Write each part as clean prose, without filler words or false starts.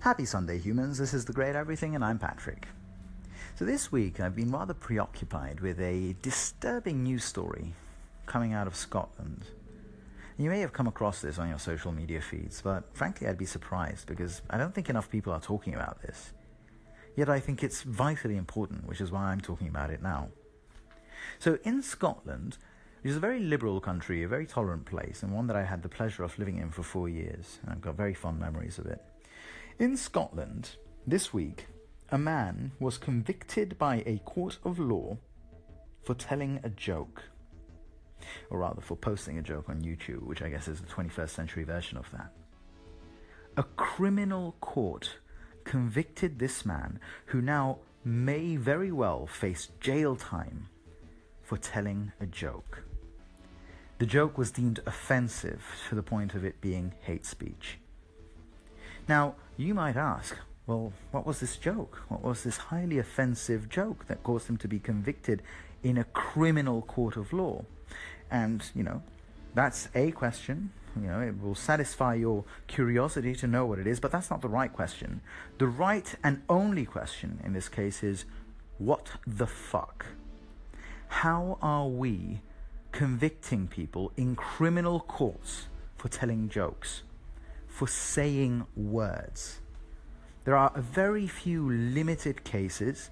Happy Sunday, humans. This is The Great Everything, and I'm Patrick. So this week I've been rather preoccupied with a disturbing news story coming out of Scotland. You may have come across this on your social media feeds, but frankly I'd be surprised because I don't think enough people are talking about this. Yet I think it's vitally important, which is why I'm talking about it now. So in Scotland, which is a very liberal country, a very tolerant place, and one that I had the pleasure of living in for 4 years, and I've got very fond memories of it. In Scotland, this week, a man was convicted by a court of law for telling a joke. Or rather, for posting a joke on YouTube, which I guess is the 21st century version of that. A criminal court convicted this man, who now may very well face jail time, for telling a joke. The joke was deemed offensive to the point of it being hate speech. Now, you might ask, well, what was this joke? What was this highly offensive joke that caused him to be convicted in a criminal court of law? And, that's a question. It will satisfy your curiosity to know what it is, but that's not the right question. The right and only question in this case is, what the fuck? How are we convicting people in criminal courts for telling jokes, for saying words? There are a very few limited cases,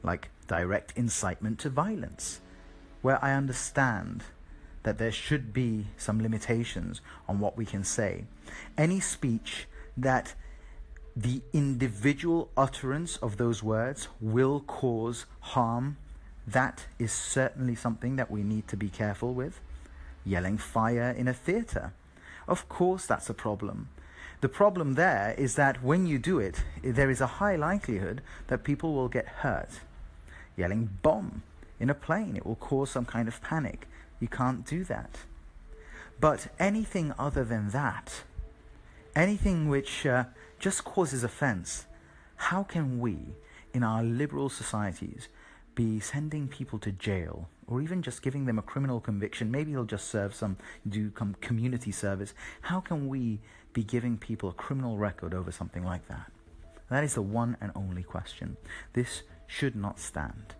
like direct incitement to violence, where I understand that there should be some limitations on what we can say. Any speech that the individual utterance of those words will cause harm, that is certainly something that we need to be careful with. Yelling fire in a theatre, of course that's a problem. The problem there is that when you do it, there is a high likelihood that people will get hurt. Yelling bomb in a plane, it will cause some kind of panic. You can't do that. But anything other than that, anything which just causes offense, how can we, in our liberal societies, be sending people to jail, or even just giving them a criminal conviction? Maybe he'll just do community service. How can we be giving people a criminal record over something like that? That is the one and only question. This should not stand.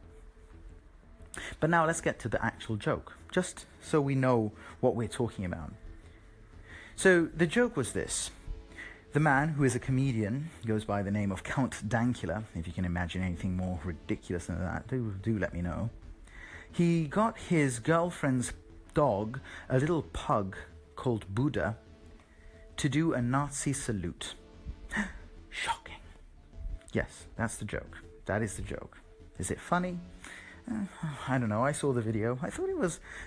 But now let's get to the actual joke, just so we know what we're talking about. So the joke was this. The man, who is a comedian, goes by the name of Count Dankula. If you can imagine anything more ridiculous than that, do let me know. He got his girlfriend's dog, a little pug called Buddha, to do a Nazi salute. Shocking. Yes, that's the joke. That is the joke. Is it funny? I don't know. I saw the video. I thought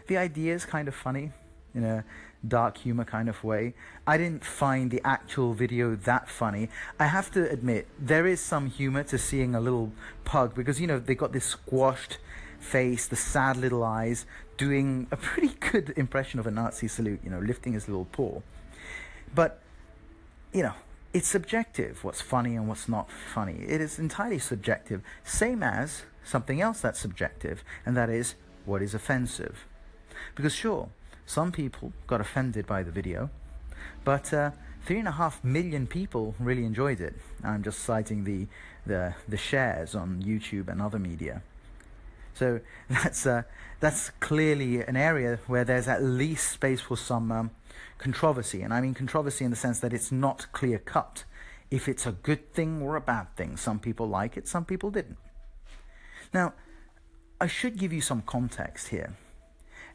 the idea is kind of funny, in a dark humor kind of way. I didn't find the actual video that funny. I have to admit, there is some humor to seeing a little pug, because, they got this squashed face, the sad little eyes, doing a pretty good impression of a Nazi salute, lifting his little paw. But, it's subjective, what's funny and what's not funny. It is entirely subjective, same as something else that's subjective, and that is what is offensive. Because sure, some people got offended by the video, but 3.5 million people really enjoyed it. I'm just citing the shares on YouTube and other media. So that's clearly an area where there's at least space for some controversy. And I mean controversy in the sense that it's not clear-cut if it's a good thing or a bad thing. Some people like it, some people didn't. Now, I should give you some context here.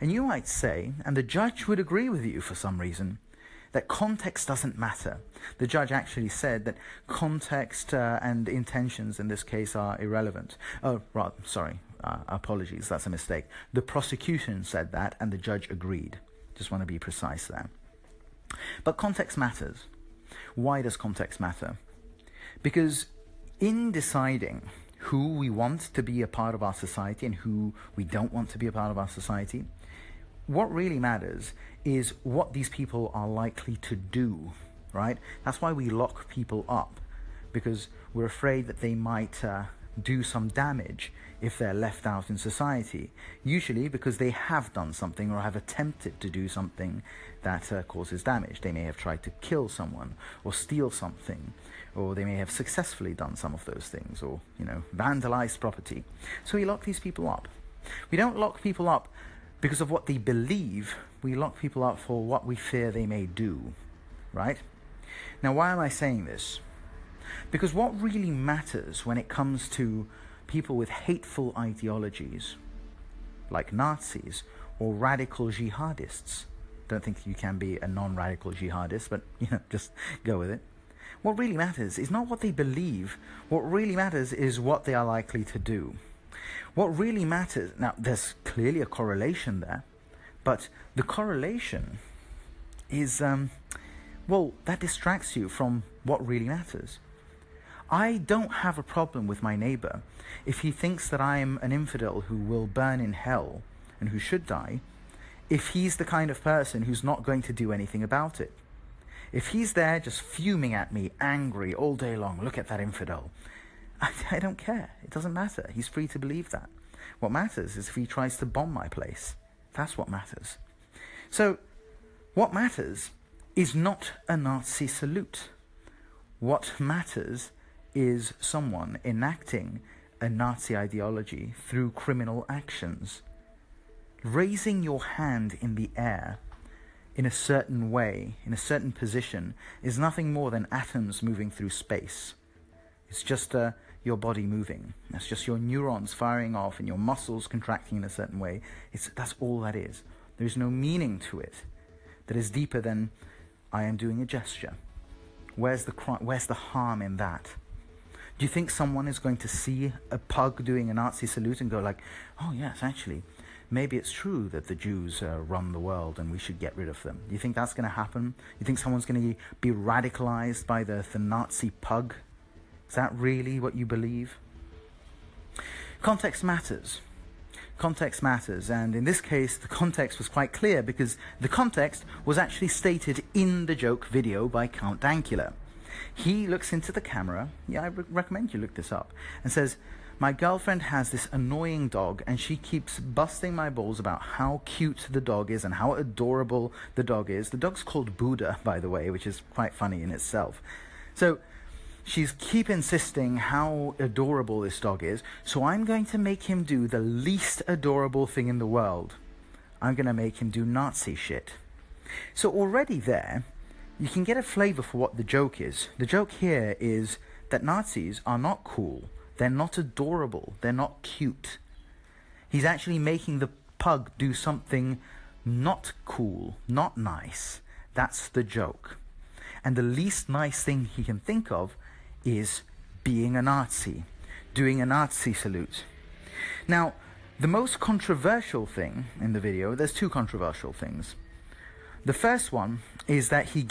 And you might say, and the judge would agree with you for some reason, that context doesn't matter. The judge actually said that context and intentions in this case are irrelevant. Apologies, that's a mistake. The prosecution said that, and the judge agreed. Just want to be precise there. But context matters. Why does context matter? Because in deciding who we want to be a part of our society and who we don't want to be a part of our society, what really matters is what these people are likely to do, right? That's why we lock people up, because we're afraid that they might do some damage if they're left out in society, usually because they have done something or have attempted to do something that causes damage. They may have tried to kill someone or steal something, or they may have successfully done some of those things, or, vandalized property. So we lock these people up. We don't lock people up because of what they believe. We lock people up for what we fear they may do, right? Now, why am I saying this? Because what really matters when it comes to people with hateful ideologies, like Nazis or radical jihadists — don't think you can be a non-radical jihadist, but, just go with it. What really matters is not what they believe. What really matters is what they are likely to do. What really matters — now, there's clearly a correlation there, but the correlation is, that distracts you from what really matters. I don't have a problem with my neighbor if he thinks that I'm an infidel who will burn in hell and who should die, if he's the kind of person who's not going to do anything about it. If he's there just fuming at me, angry all day long, look at that infidel, I don't care. It doesn't matter. He's free to believe that. What matters is if he tries to bomb my place. That's what matters. So, what matters is not a Nazi salute. What matters is someone enacting a Nazi ideology through criminal actions. Raising your hand in the air in a certain way, in a certain position, is nothing more than atoms moving through space. It's just your body moving. That's just your neurons firing off and your muscles contracting in a certain way. That's all that is. There is no meaning to it that is deeper than I am doing a gesture. Where's the harm in that? Do you think someone is going to see a pug doing a Nazi salute and go like, oh yes, actually, maybe it's true that the Jews run the world and we should get rid of them? Do you think that's going to happen? You think someone's going to be radicalized by the Nazi pug? Is that really what you believe? Context matters. Context matters, and in this case, the context was quite clear because the context was actually stated in the joke video by Count Dankula. He looks into the camera, I recommend you look this up, and says, my girlfriend has this annoying dog and she keeps busting my balls about how cute the dog is and how adorable the dog is. The dog's called Buddha, by the way, which is quite funny in itself. So she's keep insisting how adorable this dog is, so I'm going to make him do the least adorable thing in the world. I'm going to make him do Nazi shit. So already there, you can get a flavor for what the joke is. The joke here is that Nazis are not cool. They're not adorable. They're not cute. He's actually making the pug do something not cool, not nice. That's the joke. And the least nice thing he can think of is being a Nazi, doing a Nazi salute. Now, the most controversial thing in the video — there's two controversial things. The first one is that he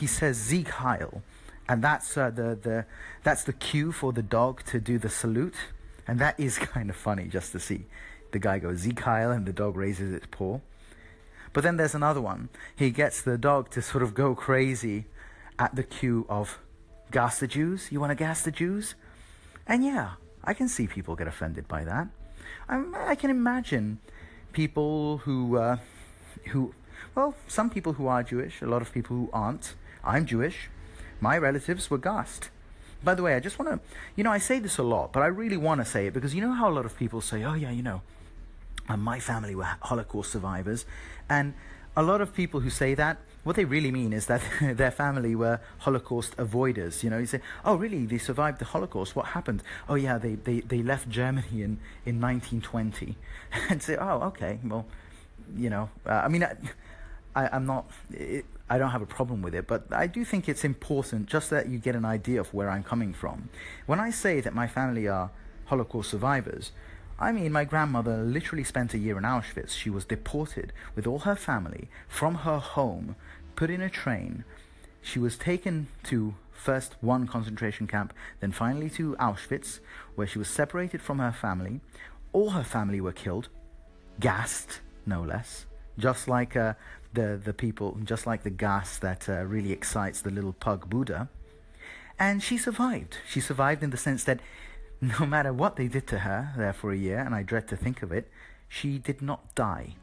says Sieg Heil, and that's the cue for the dog to do the salute, and that is kind of funny just to see the guy go Sieg Heil and the dog raises its paw. But then there's another one. He gets the dog to sort of go crazy at the cue of gas the Jews. You want to gas the Jews? And yeah, I can see people get offended by that. I can imagine people who some people who are Jewish, a lot of people who aren't. I'm Jewish. My relatives were gassed. By the way, I just want to, I say this a lot, but I really want to say it because you know how a lot of people say, oh yeah, my family were Holocaust survivors. And a lot of people who say that, what they really mean is that their family were Holocaust avoiders. You say, oh really, they survived the Holocaust, what happened? Oh yeah, they left Germany in 1920. And say, oh okay, well, I don't have a problem with it, but I do think it's important just that you get an idea of where I'm coming from. When I say that my family are Holocaust survivors, I mean my grandmother literally spent a year in Auschwitz. She was deported with all her family from her home, put in a train. She was taken to first one concentration camp, then finally to Auschwitz, where she was separated from her family. All her family were killed, gassed, no less, just like just like the gas that really excites the little pug Buddha. And she survived. She survived in the sense that no matter what they did to her there for a year, and I dread to think of it, she did not die.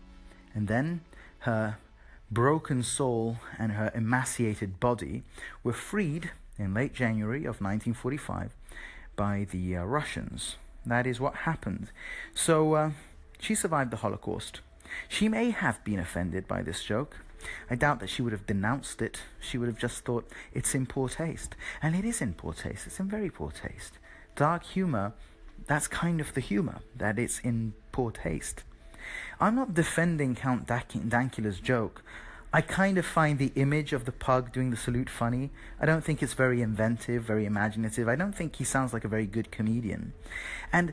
And then her broken soul and her emaciated body were freed in late January of 1945 by the Russians. That is what happened. So she survived the Holocaust. She may have been offended by this joke. I doubt that she would have denounced it. She would have just thought it's in poor taste. And it is in poor taste. It's in very poor taste. Dark humor, that's kind of the humor, that it's in poor taste. I'm not defending Count Dankula's joke. I kind of find the image of the pug doing the salute funny. I don't think it's very inventive, very imaginative. I don't think he sounds like a very good comedian. And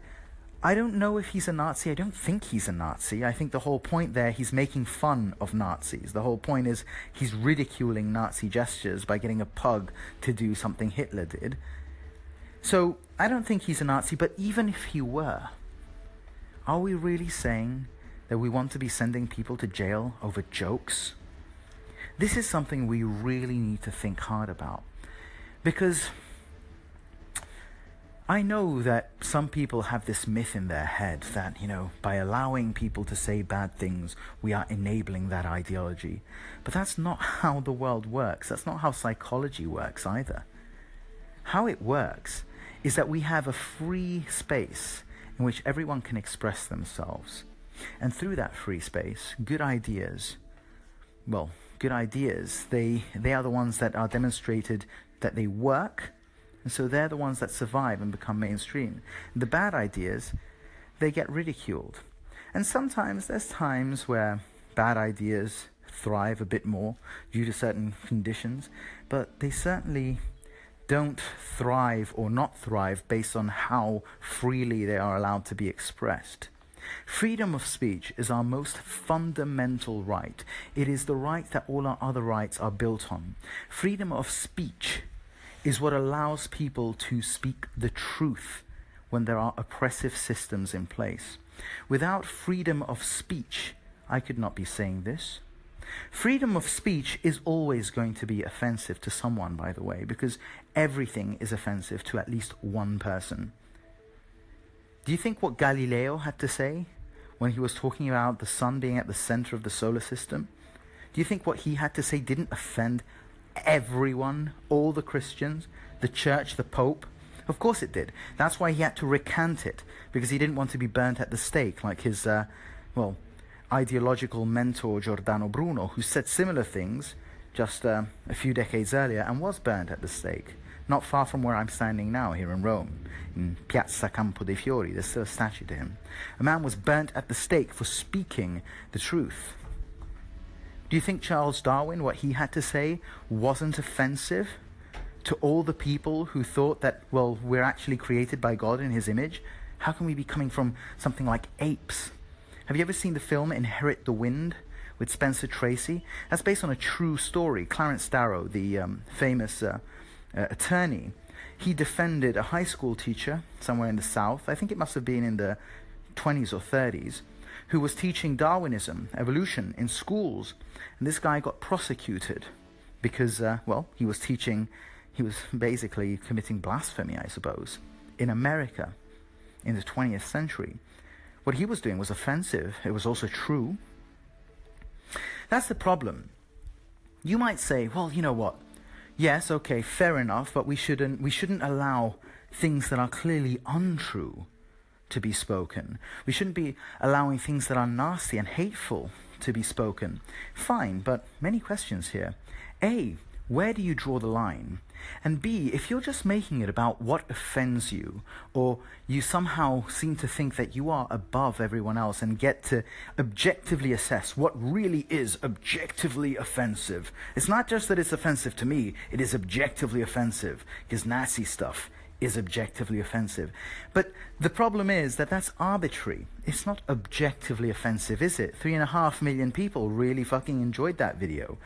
I don't know if he's a Nazi. I don't think he's a Nazi. I think the whole point there, he's making fun of Nazis. The whole point is he's ridiculing Nazi gestures by getting a pug to do something Hitler did. So I don't think he's a Nazi, but even if he were, are we really saying that we want to be sending people to jail over jokes? This is something we really need to think hard about, because I know that some people have this myth in their head that, by allowing people to say bad things, we are enabling that ideology. But that's not how the world works. That's not how psychology works either. How it works is that we have a free space in which everyone can express themselves. And through that free space, good ideas, they are the ones that are demonstrated that they work. And so they're the ones that survive and become mainstream. The bad ideas, they get ridiculed. And sometimes there's times where bad ideas thrive a bit more due to certain conditions, but they certainly don't thrive or not thrive based on how freely they are allowed to be expressed. Freedom of speech is our most fundamental right. It is the right that all our other rights are built on. Freedom of speech is what allows people to speak the truth when there are oppressive systems in place. Without freedom of speech, I could not be saying this. Freedom of speech is always going to be offensive to someone, by the way, because everything is offensive to at least one person. Do you think what Galileo had to say when he was talking about the sun being at the center of the solar system? Do you think what he had to say didn't offend everyone, all the Christians, the church, the Pope? Of course it did. That's why he had to recant it, because he didn't want to be burnt at the stake like his, ideological mentor Giordano Bruno, who said similar things just a few decades earlier and was burnt at the stake. Not far from where I'm standing now here in Rome, in Piazza Campo dei Fiori. There's still a statue to him. A man was burnt at the stake for speaking the truth. Do you think Charles Darwin, what he had to say, wasn't offensive to all the people who thought that, we're actually created by God in his image? How can we be coming from something like apes? Have you ever seen the film Inherit the Wind with Spencer Tracy? That's based on a true story. Clarence Darrow, the famous attorney, he defended a high school teacher somewhere in the South, I think it must have been in the 20s or 30s, who was teaching Darwinism, evolution, in schools. And this guy got prosecuted because, he was basically committing blasphemy, I suppose, in America in the 20th century. What he was doing was offensive. It was also true. That's the problem. You might say, you know what? Yes, okay, fair enough, but we shouldn't allow things that are clearly untrue to be spoken. We shouldn't be allowing things that are nasty and hateful to be spoken. Fine, but many questions here. A, where do you draw the line? And B, if you're just making it about what offends you, or you somehow seem to think that you are above everyone else and get to objectively assess what really is objectively offensive. It's not just that it's offensive to me, it is objectively offensive, because Nazi stuff is objectively offensive. But the problem is that that's arbitrary. It's not objectively offensive, is it? 3.5 million people really fucking enjoyed that video.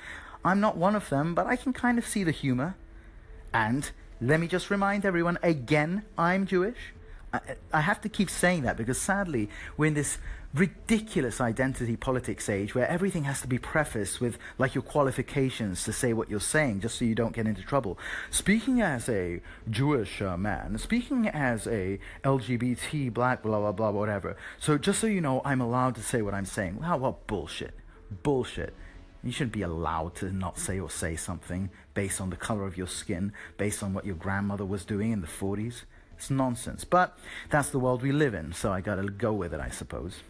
I'm not one of them, but I can kind of see the humor. And let me just remind everyone again, I'm Jewish. I have to keep saying that because sadly we're in this ridiculous identity politics age where everything has to be prefaced with like your qualifications to say what you're saying just so you don't get into trouble. Speaking as a Jewish man, speaking as a LGBT black blah blah blah whatever. So just so you know, I'm allowed to say what I'm saying. Well, bullshit. You shouldn't be allowed to not say or say something based on the color of your skin, based on what your grandmother was doing in the 40s. It's nonsense. But that's the world we live in, so I gotta go with it, I suppose.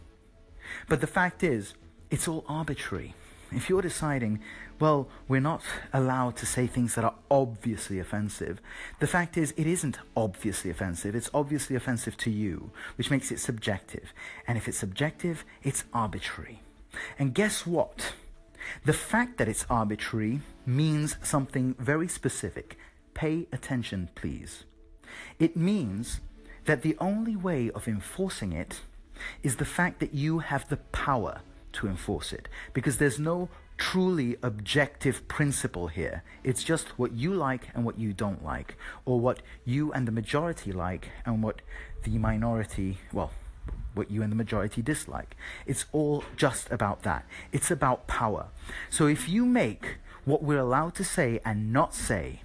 But the fact is, it's all arbitrary. If you're deciding, well, we're not allowed to say things that are obviously offensive, the fact is, it isn't obviously offensive. It's obviously offensive to you, which makes it subjective. And if it's subjective, it's arbitrary. And guess what? The fact that it's arbitrary means something very specific. Pay attention, please. It means that the only way of enforcing it is the fact that you have the power to enforce it. Because there's no truly objective principle here. It's just what you like and what you don't like. Or what you and the majority like and what the minority, what you and the majority dislike. It's all just about that. It's about power. So if you make what we're allowed to say and not say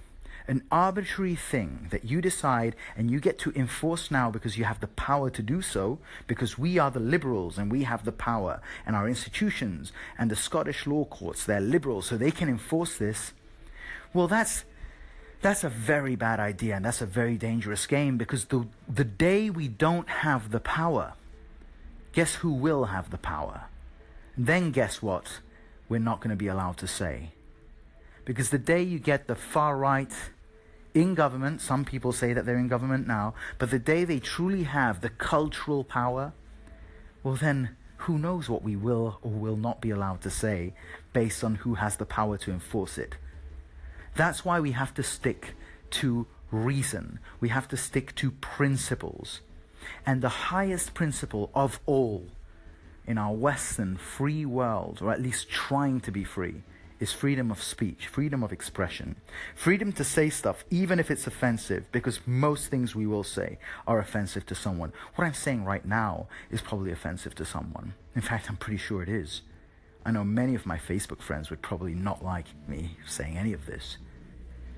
an arbitrary thing that you decide and you get to enforce now because you have the power to do so, because we are the liberals and we have the power, and our institutions and the Scottish law courts, they're liberals, so they can enforce this, well, that's a very bad idea, and that's a very dangerous game, because the day we don't have the power, guess who will have the power? Then guess what? We're not going to be allowed to say. Because the day you get the far right in government, some people say that they're in government now, but the day they truly have the cultural power, well then, who knows what we will or will not be allowed to say based on who has the power to enforce it. That's why we have to stick to reason. We have to stick to principles. And the highest principle of all in our Western free world, or at least trying to be free, is freedom of speech, freedom of expression, freedom to say stuff even if it's offensive, because most things we will say are offensive to someone. What I'm saying right now is probably offensive to someone. In fact, I'm pretty sure it is. I know many of my Facebook friends would probably not like me saying any of this.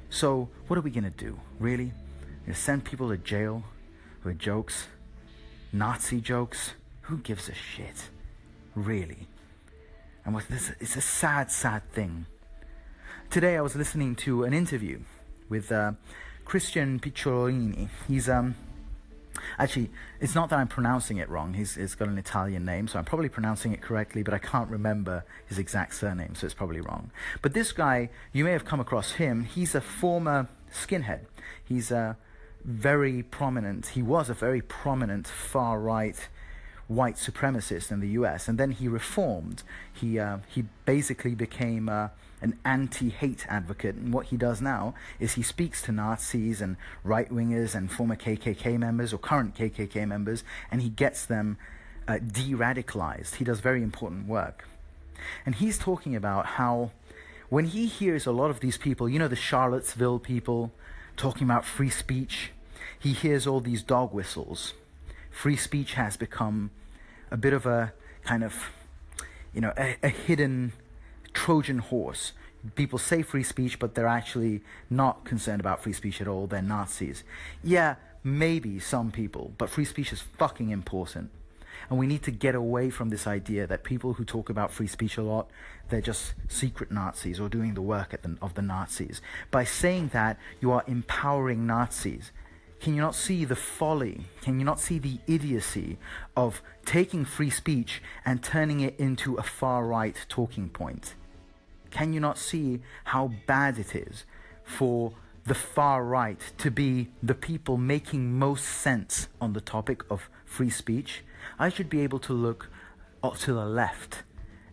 So what are we going to do? Really? We're going to send people to jail with jokes? Nazi jokes? Who gives a shit? Really? And it's a sad, sad thing. Today I was listening to an interview with Christian Picciolini. He's actually, it's not that I'm pronouncing it wrong. He's got an Italian name, so I'm probably pronouncing it correctly, but I can't remember his exact surname, so it's probably wrong. But this guy, you may have come across him. He's a former skinhead. He's very prominent. He was a very prominent far-right white supremacist in the US, and then he reformed. He basically became an anti-hate advocate, and what he does now is he speaks to Nazis and right-wingers and former KKK members or current KKK members, and he gets them de-radicalized. He does very important work. And he's talking about how when he hears a lot of these people, you know, the Charlottesville people talking about free speech, he hears all these dog whistles. Free speech has become a bit of a kind of, you know, a hidden Trojan horse. People say free speech, but they're actually not concerned about free speech at all. They're Nazis. Yeah, maybe some people, but free speech is fucking important. And we need to get away from this idea that people who talk about free speech a lot, they're just secret Nazis or doing the work of the Nazis. By saying that, you are empowering Nazis. Can you not see the folly? Can you not see the idiocy of taking free speech and turning it into a far-right talking point? Can you not see how bad it is for the far-right to be the people making most sense on the topic of free speech? I should be able to look to the left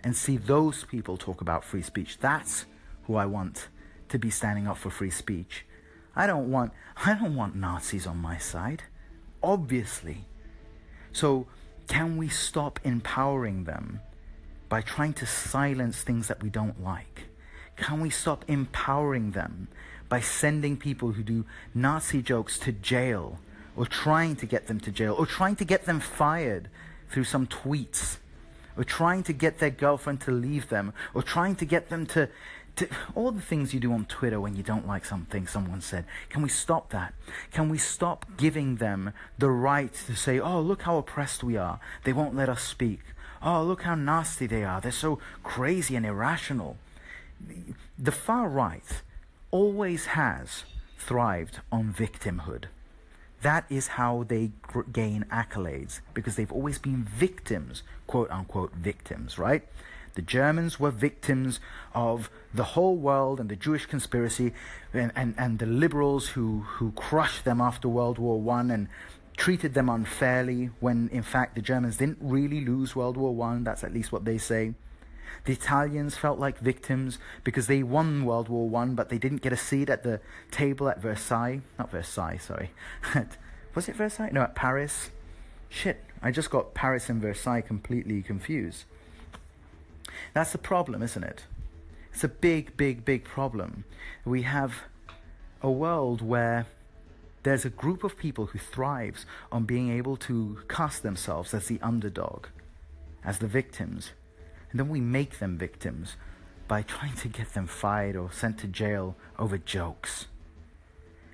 and see those people talk about free speech. That's who I want to be standing up for free speech. I don't want Nazis on my side, obviously. So can we stop empowering them by trying to silence things that we don't like? Can we stop empowering them by sending people who do Nazi jokes to jail or trying to get them to jail, or trying to get them fired through some tweets, or trying to get their girlfriend to leave them, or trying to get them to all the things you do on Twitter when you don't like something someone said. Can we stop that? Can we stop giving them the right to say, oh, look how oppressed we are. They won't let us speak. Oh, look how nasty they are. They're so crazy and irrational. The far right always has thrived on victimhood. That is how they gain accolades, because they've always been victims, quote unquote victims, right? The Germans were victims of the whole world and the Jewish conspiracy, and the liberals who crushed them after World War I and treated them unfairly, when in fact the Germans didn't really lose World War I. That's at least what they say. The Italians felt like victims because they won World War I, but they didn't get a seat at the table at Versailles. Not Versailles, sorry. Was it Versailles? No, at Paris. Shit, I just got Paris and Versailles completely confused. That's the problem, isn't it? It's a big, big, big problem. We have a world where there's a group of people who thrives on being able to cast themselves as the underdog, as the victims. And then we make them victims by trying to get them fired or sent to jail over jokes.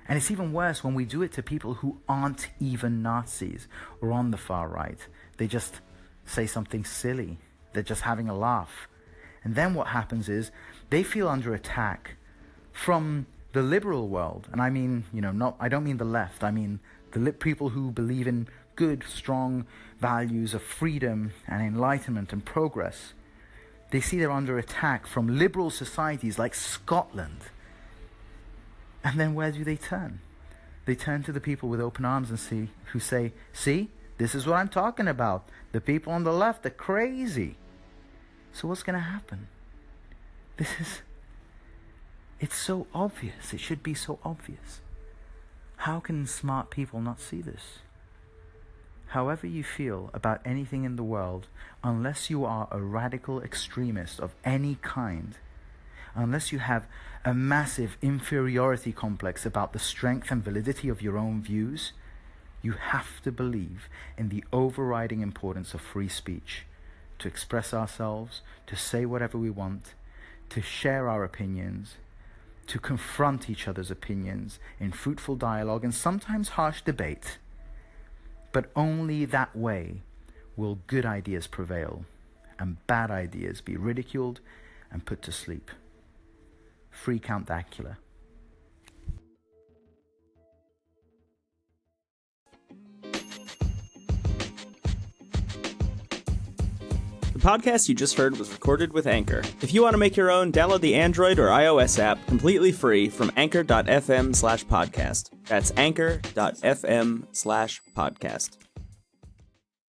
And it's even worse when we do it to people who aren't even Nazis or on the far right. They just say something silly. They're just having a laugh. And then what happens is they feel under attack from the liberal world. And I mean, I don't mean the left. I mean the people who believe in good, strong values of freedom and enlightenment and progress. They see they're under attack from liberal societies like Scotland. And then where do they turn? They turn to the people with open arms and who say, see, this is what I'm talking about. The people on the left are crazy. So what's going to happen? It's so obvious. It should be so obvious. How can smart people not see this? However you feel about anything in the world, unless you are a radical extremist of any kind, unless you have a massive inferiority complex about the strength and validity of your own views, you have to believe in the overriding importance of free speech, to express ourselves, to say whatever we want, to share our opinions, to confront each other's opinions in fruitful dialogue and sometimes harsh debate. But only that way will good ideas prevail and bad ideas be ridiculed and put to sleep. Free Count Dankula. The podcast you just heard was recorded with Anchor. If you want to make your own, download the Android or iOS app completely free from anchor.fm/podcast. That's anchor.fm/podcast.